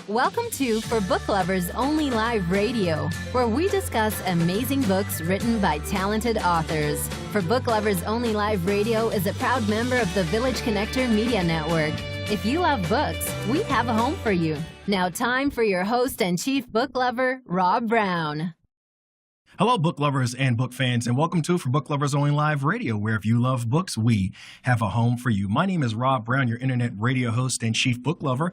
Welcome to For Book Lovers Only Live Radio, where we discuss amazing books written by talented authors. For Book Lovers Only Live Radio is a proud member of the Village Connector Media Network. If you love books, we have a home for you. Now time for your host and chief book lover, Rob Brown. Hello, book lovers and book fans, and welcome to For Book Lovers Only Live Radio, where if you love books, we have a home for you. My name is Rob Brown, your internet radio host and chief book lover.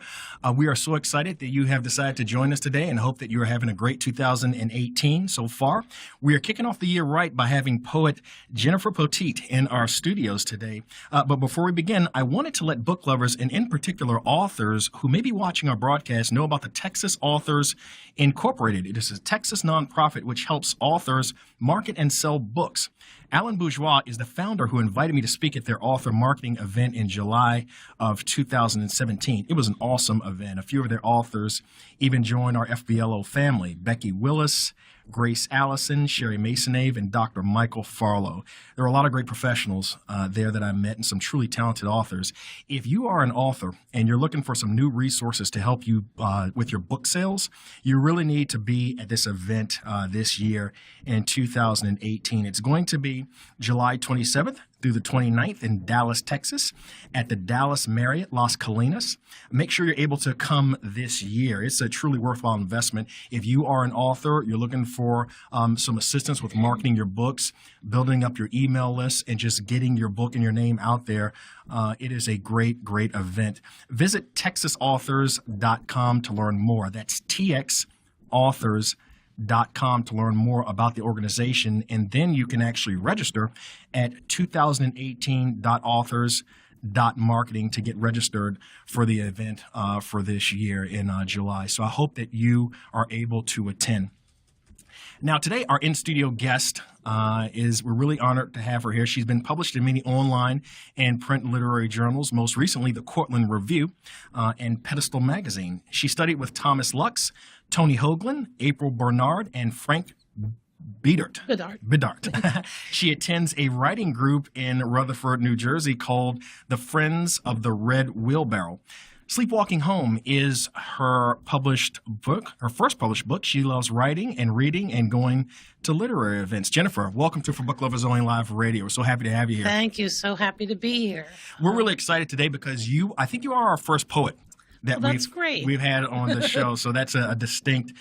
We are so excited that you have decided to join us today and hope that you are having a great 2018 so far. We are kicking off the year right by having poet Jennifer Poteet in our studios today. But before we begin, I wanted to let book lovers, and in particular authors who may be watching our broadcast, know about the Texas Authors Incorporated. It is a Texas nonprofit which helps authors market and sell books. Alan Bourgeois is the founder who invited me to speak at their author marketing event in July of 2017. It was an awesome event. A few of their authors even joined our FBLO family: Becky Willis, Grace Allison, Sherry Masonave, and Dr. Michael Farlow. There were a lot of great professionals there that I met and some truly talented authors. If you are an author and you're looking for some new resources to help you with your book sales, you really need to be at this event this year in 2018. It's going to be July 27th through the 29th in Dallas, Texas, at the Dallas Marriott Las Colinas. Make sure you're able to come this year. It's a truly worthwhile investment. If you are an author, you're looking for some assistance with marketing your books, building up your email list, and just getting your book and your name out there, it is a great, great event. Visit TexasAuthors.com to learn more. That's TXAuthors.com to learn more about the organization, and then you can actually register at 2018.authors.marketing to get registered for the event for this year in July. So I hope that you are able to attend. Now, today, our in-studio guest we're really honored to have her here. She's been published in many online and print literary journals, most recently the Cortland Review and Pedestal Magazine. She studied with Thomas Lux, Tony Hoagland, April Bernard, and Frank Bedard. She attends a writing group in Rutherford, New Jersey called the Friends of the Red Wheelbarrow. Sleepwalking Home is her published book, her first published book. She loves writing and reading and going to literary events. Jennifer, welcome to For Book Lovers Only Live Radio. We're so happy to have you here. Thank you. So happy to be here. We're really excited today because I think you are our first poet that's great. We've had on the show. So that's a distinct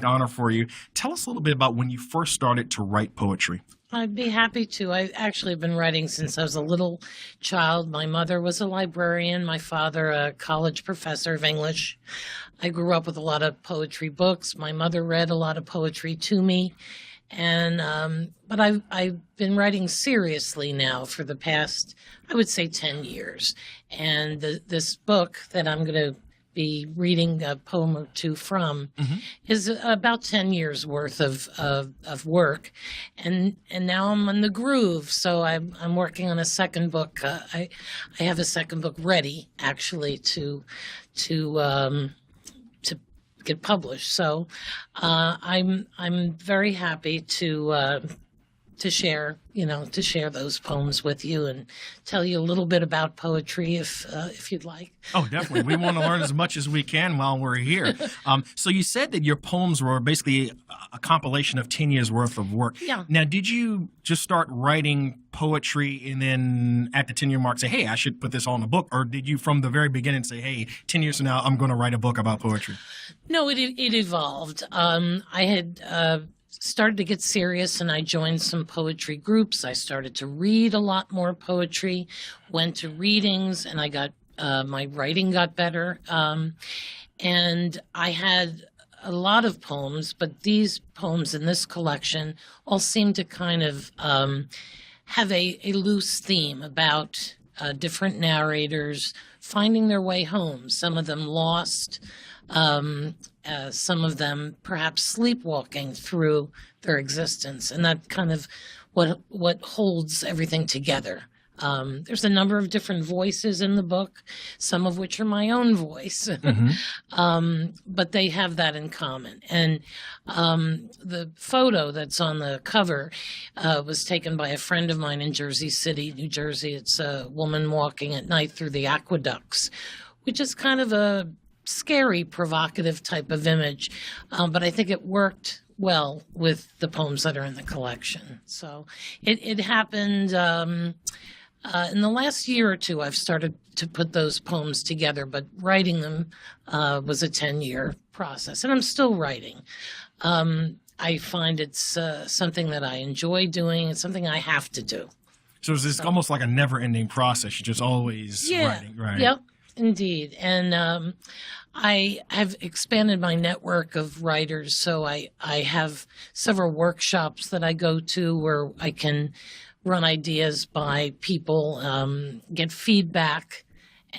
honor for you. Tell us a little bit about when you first started to write poetry. I'd be happy to. I've actually been writing since I was a little child. My mother was a librarian, my father a college professor of English. I grew up with a lot of poetry books. My mother read a lot of poetry to me. And but I've been writing seriously now for the past, I would say, 10 years. And this book that I'm going to be reading a poem or two from is about 10 years worth of work, and now I'm in the groove. So I'm working on a second book. I have a second book ready actually to get published. So I'm very happy to share those poems with you and tell you a little bit about poetry if you'd like. Oh, definitely. We want to learn as much as we can while we're here. So you said that your poems were basically a compilation of 10 years worth of work. Yeah. Now, did you just start writing poetry and then at the 10-year mark say, hey, I should put this all in a book? Or did you from the very beginning say, hey, 10 years from now, I'm going to write a book about poetry? No, it evolved. I had started to get serious, and I joined some poetry groups. I started to read a lot more poetry, went to readings, and I got my writing got better. And I had a lot of poems, but these poems in this collection all seem to kind of have a loose theme about different narrators finding their way home, some of them lost, some of them perhaps sleepwalking through their existence, and that kind of what holds everything together. There's a number of different voices in the book, some of which are my own voice, but they have that in common. And the photo that's on the cover was taken by a friend of mine in Jersey City, New Jersey. It's a woman walking at night through the aqueducts, which is kind of a scary, provocative type of image, but I think it worked well with the poems that are in the collection. So it happened in the last year or two. I've started to put those poems together, but writing them was a 10-year process, and I'm still writing. I find it's something that I enjoy doing. It's something I have to do. So it's almost like a never-ending process. You're just always writing, right? Yep, indeed. And I have expanded my network of writers, so I have several workshops that I go to where I can run ideas by people, get feedback.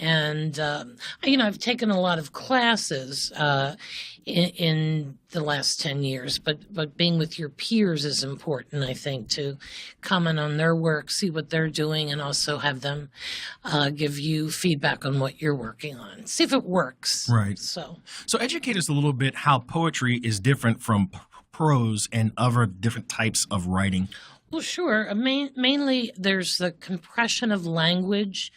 And, I've taken a lot of classes in the last 10 years, but being with your peers is important, I think, to comment on their work, see what they're doing, and also have them give you feedback on what you're working on. See if it works. Right. So educate us a little bit how poetry is different from prose and other different types of writing. Well, sure. Mainly, there's the compression of language,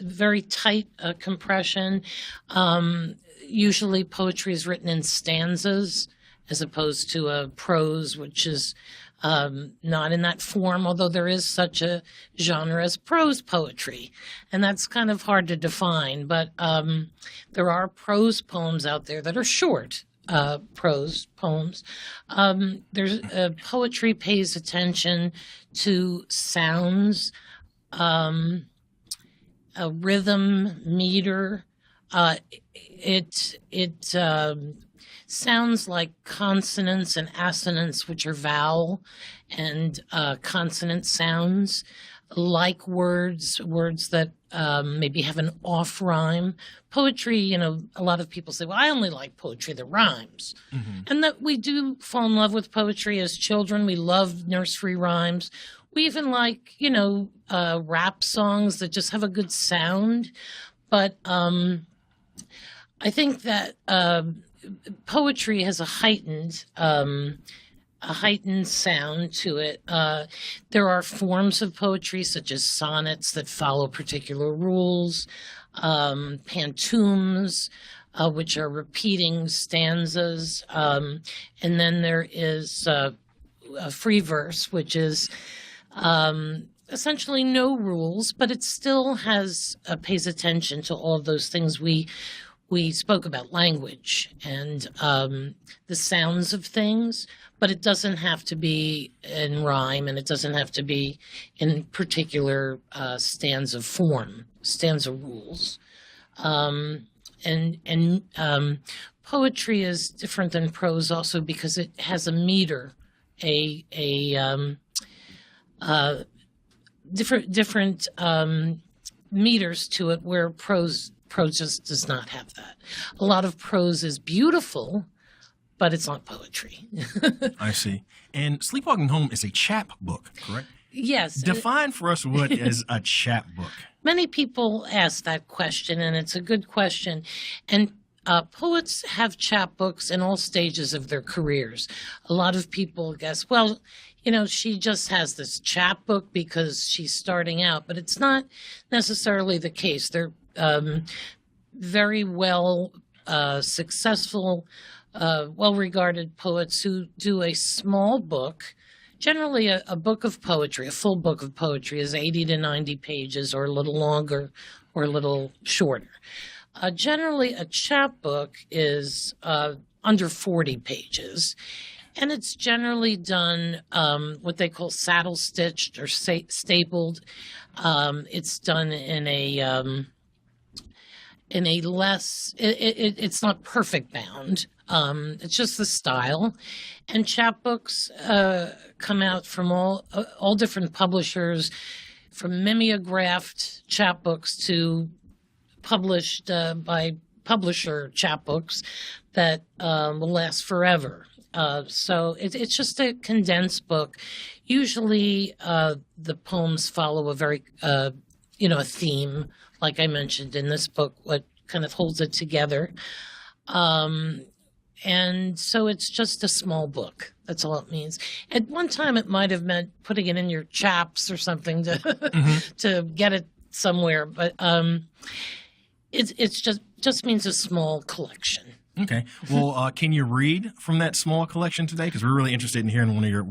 very tight compression. Usually, poetry is written in stanzas as opposed to a prose, which is not in that form, although there is such a genre as prose poetry. And that's kind of hard to define. But there are prose poems out there that are short. Prose poems. There's poetry pays attention to sounds, rhythm, meter. It sounds like consonants and assonants, which are vowel and consonant sounds, like words that maybe have an off rhyme. Poetry, a lot of people say, well, I only like poetry that rhymes. And that we do fall in love with poetry as children. We love nursery rhymes. We even like, rap songs that just have a good sound. But I think that poetry has a heightened sound to it. There are forms of poetry such as sonnets that follow particular rules, pantoums, which are repeating stanzas, and then there is a free verse, which is essentially no rules, but it still pays attention to all of those things we spoke about, language and the sounds of things, but it doesn't have to be in rhyme, and it doesn't have to be in particular stanza rules. And poetry is different than prose also because it has a meter, different meters to it, where prose just does not have that. A lot of prose is beautiful, but it's not poetry. I see. And Sleepwalking Home is a chap book, correct? Yes. Define for us what is a chap book. Many people ask that question, and it's a good question. And poets have chapbooks in all stages of their careers. A lot of people guess, well, she just has this chapbook because she's starting out, but it's not necessarily the case. They're very successful, well-regarded poets who do a small book. Generally, a book of poetry, a full book of poetry, is 80 to 90 pages, or a little longer or a little shorter. Generally, a chapbook is under 40 pages, and it's generally done what they call saddle stitched or stapled. It's done in a less, it's not perfect bound. It's just the style. And chapbooks come out from all different publishers, from mimeographed chapbooks to published by publisher chapbooks that will last forever. So it's just a condensed book. Usually the poems follow a very, a theme, like I mentioned in this book, what kind of holds it together. And so it's just a small book. That's all it means. At one time, it might have meant putting it in your chaps or something to to get it somewhere. But it's just just means a small collection. Okay. Well, can you read from that small collection today? Because we're really interested in hearing one of your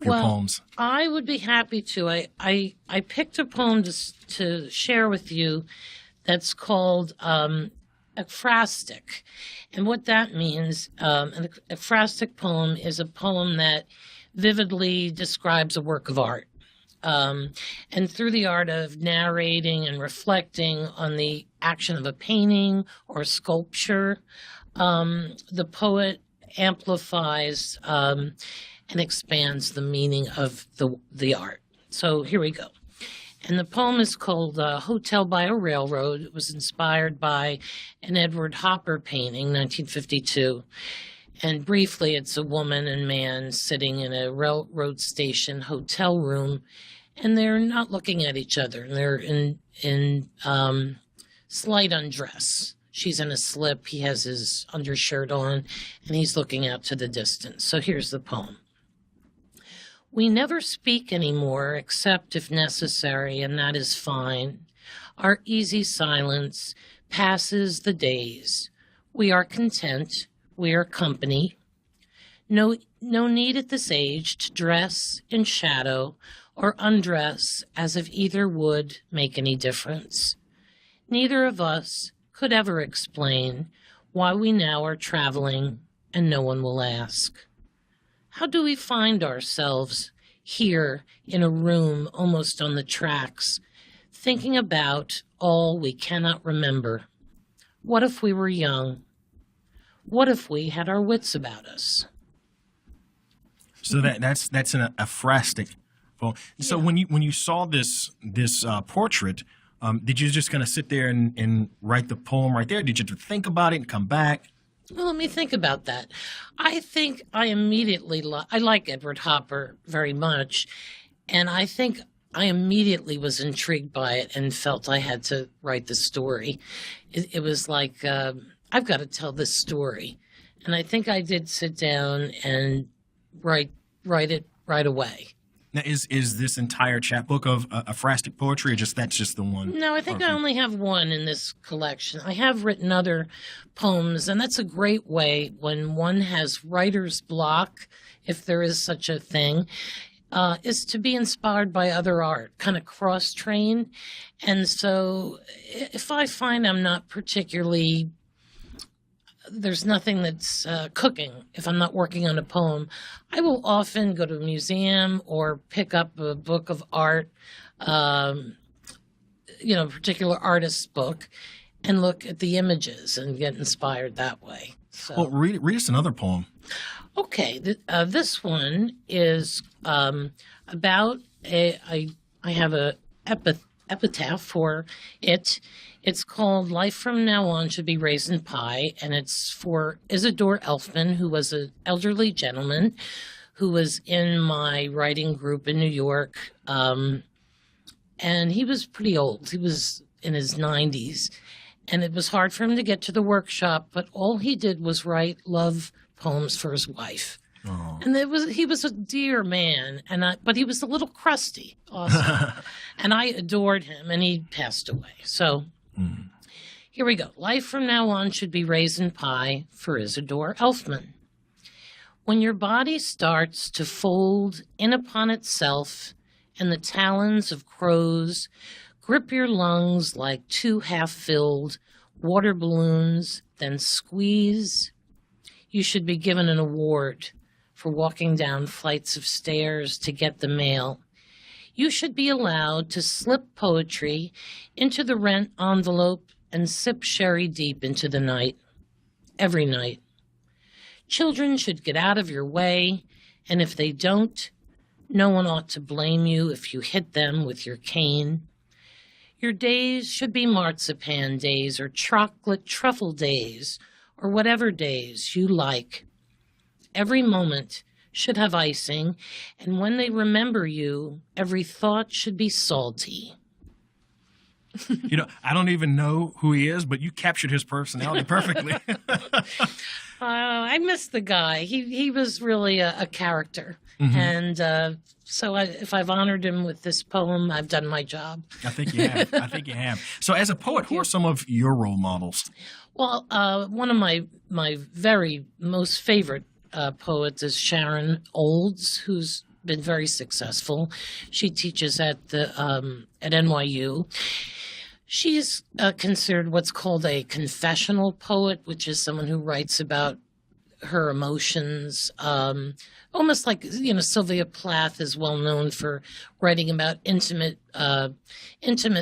poems. I would be happy to. I picked a poem to share with you that's called ekphrastic. And what that means, an ekphrastic poem is a poem that vividly describes a work of art. And through the art of narrating and reflecting on the action of a painting or sculpture, the poet amplifies and expands the meaning of the art. So here we go. And the poem is called Hotel by a Railroad. It was inspired by an Edward Hopper painting, 1952. And briefly, it's a woman and man sitting in a railroad station hotel room, and they're not looking at each other. They're in slight undress. She's in a slip. He has his undershirt on, and he's looking out to the distance. So here's the poem. We never speak anymore except if necessary, and that is fine. Our easy silence passes the days. We are content. We are company. No need at this age to dress in shadow or undress as if either would make any difference. Neither of us could ever explain why we now are traveling and no one will ask. How do we find ourselves here in a room almost on the tracks, thinking about all we cannot remember? What if we were young? What if we had our wits about us? So that's an ekphrastic poem. So when you saw this portrait, did you just kind of sit there and write the poem right there? Did you think about it and come back? Well, let me think about that. I think I immediately I like Edward Hopper very much, and I think I immediately was intrigued by it and felt I had to write the story. It was like, I've got to tell this story. And I think I did sit down and write it right away. Now, is this entire chapbook of ekphrastic poetry, or that's just the one? No, I think I only have one in this collection. I have written other poems, and that's a great way when one has writer's block, if there is such a thing, is to be inspired by other art, kind of cross-train. And so if I find I'm not particularly, there's nothing that's cooking, if I'm not working on a poem, I will often go to a museum or pick up a book of art, a particular artist's book, and look at the images and get inspired that way. So. Well, read us another poem. Okay, this one is about I have a epitaph for it. It's called Life From Now On Should Be Raisin Pie, and it's for Isidore Elfman, who was an elderly gentleman who was in my writing group in New York. And he was pretty old. He was in his 90s. And it was hard for him to get to the workshop, but all he did was write love poems for his wife. Oh. And he was a dear man, but he was a little crusty also. And I adored him, and he passed away. So here we go. Life from now on should be raisin pie for Isidore Elfman. When your body starts to fold in upon itself and the talons of crows grip your lungs like two half-filled water balloons, then squeeze, you should be given an award for walking down flights of stairs to get the mail. You should be allowed to slip poetry into the rent envelope and sip sherry deep into the night, every night. Children should get out of your way, and if they don't, no one ought to blame you if you hit them with your cane. Your days should be marzipan days or chocolate truffle days or whatever days you like. Every moment should have icing, and when they remember you, every thought should be salty. I don't even know who he is, but you captured his personality perfectly. I miss the guy. He was really a character. Mm-hmm. And so if I've honored him with this poem, I've done my job. I think you have. So as a poet, who are some of your role models? Well, one of my very most favorite poets is Sharon Olds, who's been very successful. She teaches at NYU. She's considered what's called a confessional poet, which is someone who writes about her emotions, almost like, Sylvia Plath is well known for writing about intimate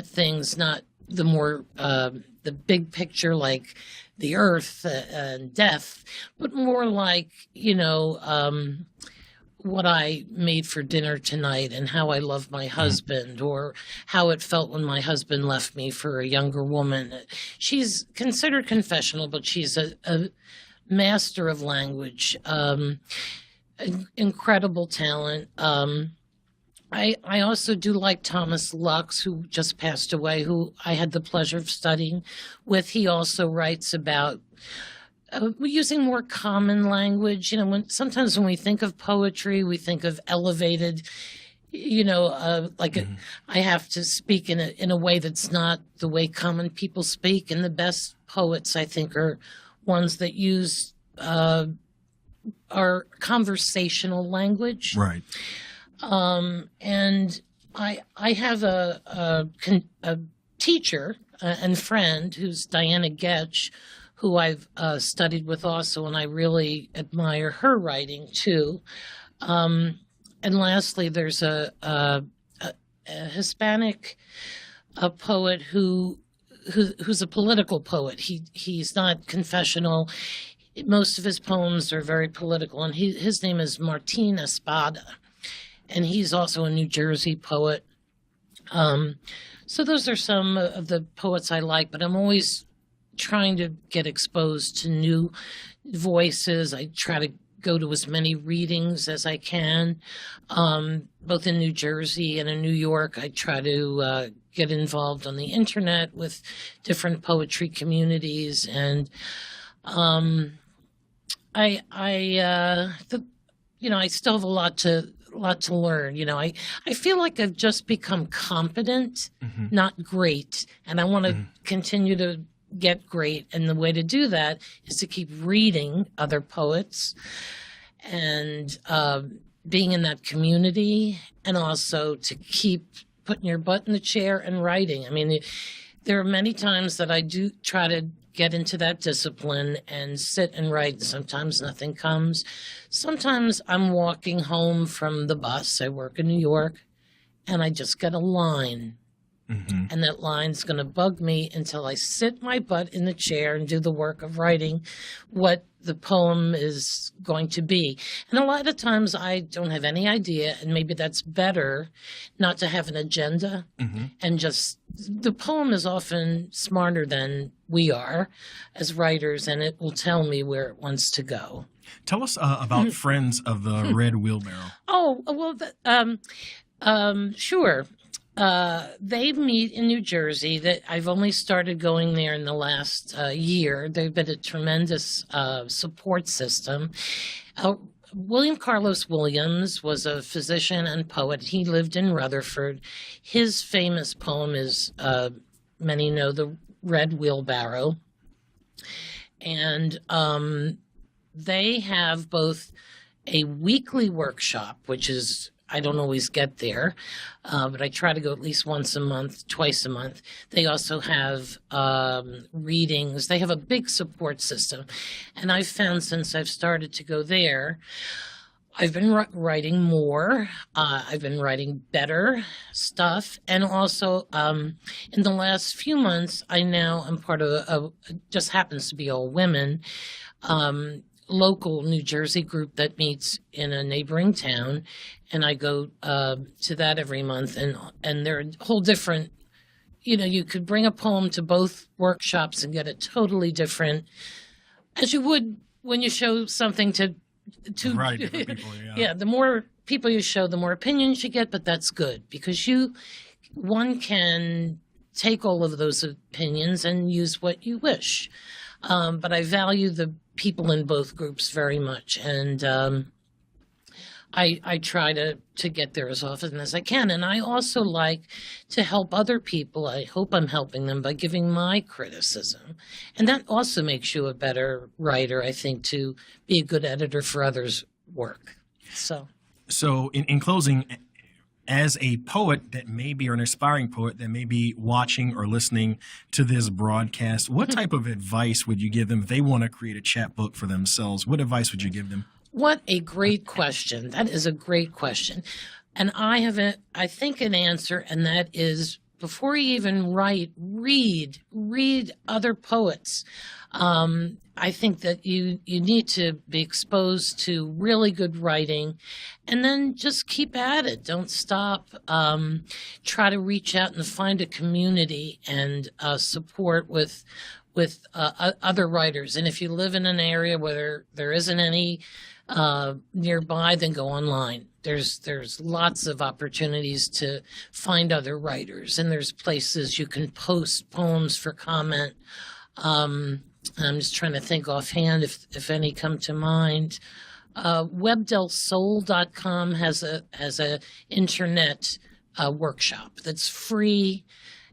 things, not the more the big picture like the earth and death, but more like, what I made for dinner tonight and how I love my husband, or how it felt when my husband left me for a younger woman. She's considered confessional, but she's a master of language, incredible talent. I also do like Thomas Lux, who just passed away, who I had the pleasure of studying with. He also writes about using more common language. Sometimes when we think of poetry, we think of elevated, I have to speak in a way that's not the way common people speak. And the best poets, I think, are ones that use our conversational language. Right. And I have a teacher and friend who's Diana Getch, who I've studied with also, and I really admire her writing too. And lastly, there's a Hispanic poet who's a political poet. He's not confessional. Most of his poems are very political, and his name is Martin Espada, and he's also a New Jersey poet. So those are some of the poets I like, but I'm always trying to get exposed to new voices. I try to go to as many readings as I can, both in New Jersey and in New York. I try to get involved on the internet with different poetry communities, and I still have a lot to learn. I feel like I've just become competent, not great, and I want to continue to get great. And the way to do that is to keep reading other poets and being in that community, and also to keep putting your butt in the chair and writing. I mean, there are many times that I do try to get into that discipline and sit and write. Sometimes nothing comes. Sometimes I'm walking home from the bus. I work in New York, and I just get a line. And that line's going to bug me until I sit my butt in the chair and do the work of writing what the poem is going to be. And a lot of times I don't have any idea, and maybe that's better not to have an agenda, and just the poem is often smarter than we are as writers, and it will tell me where it wants to go. Tell us about Friends of the Red Wheelbarrow. Oh, well, sure. They meet in New Jersey. That I've only started going there in the last year. They've been a tremendous support system. William Carlos Williams was a physician and poet. He lived in Rutherford. His famous poem is, many know, The Red Wheelbarrow. And they have both a weekly workshop, which is, I don't always get there, but I try to go at least once a month, twice a month. They also have readings. They have a big support system. And I've found since I've started to go there, I've been writing more. I've been writing better stuff. And also, in the last few months, I now am part of just happens to be all women, local New Jersey group that meets in a neighboring town, and I go to that every month, and they're a whole different, you could bring a poem to both workshops and get a totally different, as you would when you show something to right, different people, yeah, the more people you show, the more opinions you get, but that's good, because one can take all of those opinions and use what you wish. But I value the people in both groups very much. And I try to get there as often as I can. And I also like to help other people. I hope I'm helping them by giving my criticism. And that also makes you a better writer, I think, to be a good editor for others' work. So in closing, as a poet that may be, or an aspiring poet that may be watching or listening to this broadcast, what type of advice would you give them if they want to create a chapbook for themselves? What advice would you give them? What a great question. That is a great question. And I have, I think, an answer, and that is, before you even write, read other poets. I think that you need to be exposed to really good writing, and then just keep at it. Don't stop. Try to reach out and find a community and support with other writers. And if you live in an area where there isn't any nearby, then go online. There's lots of opportunities to find other writers, and there's places you can post poems for comment. I'm just trying to think offhand if any come to mind. WebDelSoul.com has a internet workshop that's free,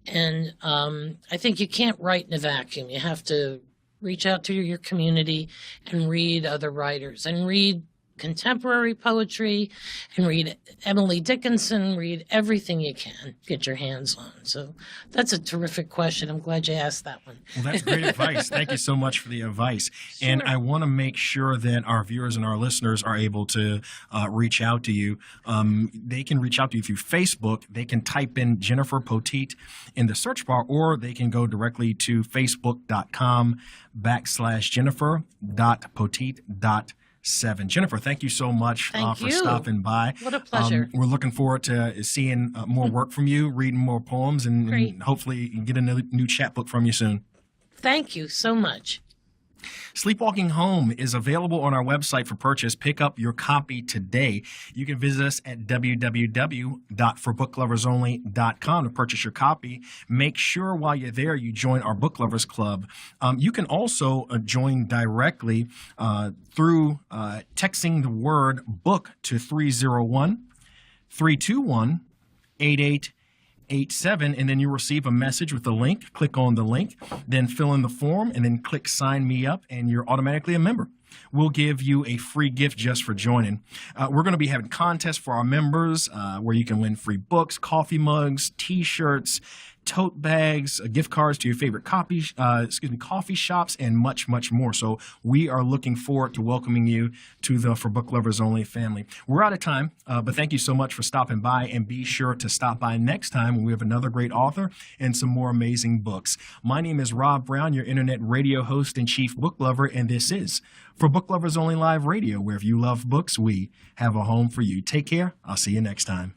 and I think you can't write in a vacuum. You have to reach out to your community and read other writers, and read contemporary poetry, and read Emily Dickinson, read everything you can get your hands on. So that's a terrific question. I'm glad you asked that one. Well, that's great advice. Thank you so much for the advice. Sure. And I want to make sure that our viewers and our listeners are able to reach out to you. They can reach out to you through Facebook. They can type in Jennifer Poteet in the search bar, or they can go directly to facebook.com/Jennifer.Poteet.7. Jennifer, thank you so much for stopping by. What a pleasure. We're looking forward to seeing more work from you, reading more poems, and hopefully get a new chapbook from you soon. Thank you so much. Sleepwalking Home is available on our website for purchase. Pick up your copy today. You can visit us at www.forbookloversonly.com to purchase your copy. Make sure while you're there you join our Book Lovers Club. You can also join directly through texting the word book to 301-321-8887, and then you receive a message with a link. Click on the link, then fill in the form, and then click sign me up, and you're automatically a member. We'll give you a free gift just for joining. We're going to be having contests for our members where you can win free books, coffee mugs, T-shirts, tote bags, gift cards to your favorite coffee shops, and much, much more. So we are looking forward to welcoming you to the For Book Lovers Only family. We're out of time, but thank you so much for stopping by, and be sure to stop by next time when we have another great author and some more amazing books. My name is Rob Brown, your internet radio host and chief book lover, and this is For Book Lovers Only Live Radio, where if you love books, we have a home for you. Take care. I'll see you next time.